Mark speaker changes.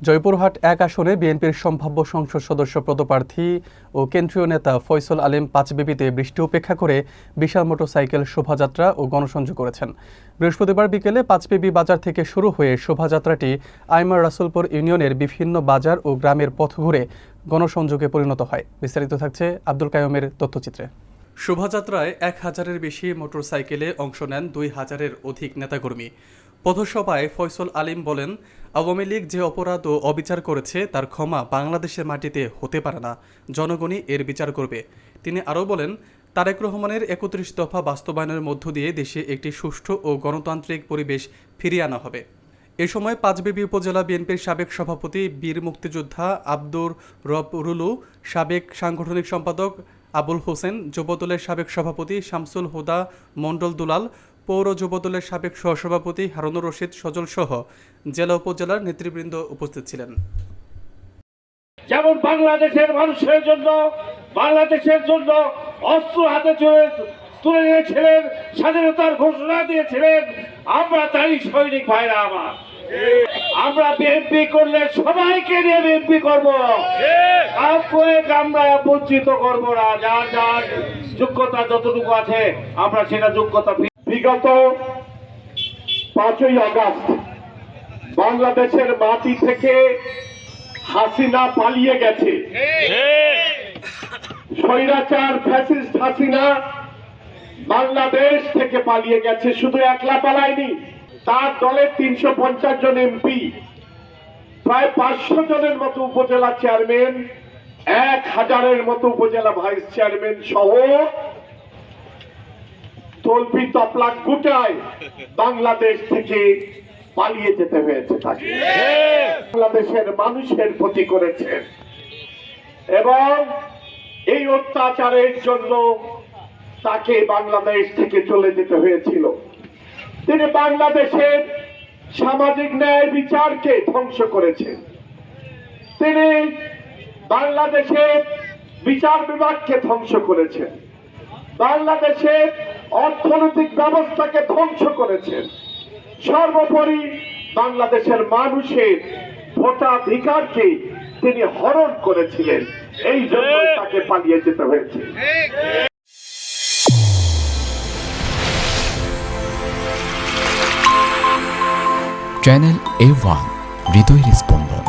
Speaker 1: জয়পুরহাট ১ আসনে বিএনপির সম্ভাব্য সংসদ সদস্য পদপ্রার্থী ও কেন্দ্রীয় নেতা ফয়সল আলীম পাঁচবিবিতে বৃষ্টি উপেক্ষা করে বিশাল মোটরসাইকেল শোভাযাত্রা ও গণসংযোগ করেছেন। বৃহস্পতিবার বিকেলে পাঁচবিবি বাজার থেকে শুরু হয়ে শোভাযাত্রাটি আইমার রাসুলপুর ইউনিয়নের বিভিন্ন বাজার ও গ্রামের পথ ঘুরে গণসংযোগে পরিণত হয়। বিস্তারিত থাকছে আব্দুল কায়ুমের তথ্যচিত্রে। শোভাযাত্রায় ১,০০০-এর বেশি মোটরসাইকেলে অংশ নেন ২,০০০-এর অধিক নেতাকর্মী। পথসভায় ফয়সল আলীম বলেন, আওয়ামী লীগ যে অপরাধ ও অবিচার করেছে তার ক্ষমা বাংলাদেশের মাটিতে হতে পারে না, জনগণই এর বিচার করবে। তিনি আরও বলেন, তারেক রহমানের ৩১ দফা বাস্তবায়নের মধ্য দিয়ে দেশে একটি সুষ্ঠু ও গণতান্ত্রিক পরিবেশ ফিরিয়ে আনা হবে। এ সময় পাঁচবিবি উপজেলা বিএনপির সাবেক সভাপতি বীর মুক্তিযোদ্ধা আব্দুর রব রুলু, সাবেক সাংগঠনিক সম্পাদক আবুল হোসেন, যুবদলের সাবেক সভাপতি শামসুল হুদা মণ্ডল দুলাল, পৌর যুবদলের সাবেক সহসভাপতি হারুনুর রশিদ সজল সহ জেলা উপজেলার নেতৃবৃন্দ উপস্থিত ছিলেন।
Speaker 2: যেমন বাংলাদেশের মানুষের জন্য, বাংলাদেশের জন্য অস্ত্র হাতে তুলে নিয়েছিলেন, স্বাধীনতার ঘোষণা দিয়েছিলেন, আমরা তারই সৈনিক ভাইরা আমার। আমরা বিএনপি করলে সবাইকে নিয়ে বিএনপি করবো, আমরা বঞ্চিত করবো না। যার যার যোগ্যতা যতটুকু আছে আমরা সেটা যোগ্যতা। বিগত 5ই আগস্ট বাংলাদেশের মাটি থেকে হাসিনা পালিয়ে গেছে। স্বৈরাচার ফ্যাসিস্ট হাসিনা বাংলাদেশ থেকে পালিয়ে গেছে। শুধু একলা পালায়নি, তার দলের 350 জন এমপি, প্রায় 500 জনের মতো উপজেলা চেয়ারম্যান, 1000-এর মতো উপজেলা ভাইস চেয়ারম্যান সহ তল্পি তপলা গোটায় বাংলাদেশ থেকে পালিয়ে যেতে হয়েছে তাকে। বাংলাদেশের মানুষের ক্ষতি করেছেন এবং এই অত্যাচারের জন্য তাকে বাংলাদেশ থেকে চলে যেতে হয়েছিল। তিনি বাংলাদেশের সামাজিক ন্যায় বিচারকে ধ্বংস করেছেন। তিনি বাংলাদেশের বিচার বিভাগকে ধ্বংস করেছেন, বাংলাদেশের অর্থনৈতিক ব্যবস্থাকে ধ্বংস করেছেন। সর্বোপরি বাংলাদেশের মানুষের ভোটাধিকারকে তিনি হরণ করেছিলেন। এই জন্য তাকে পালিয়ে যেতে হয়েছে।
Speaker 3: চ্যানেল A1 হৃদয়ের স্পন্দন।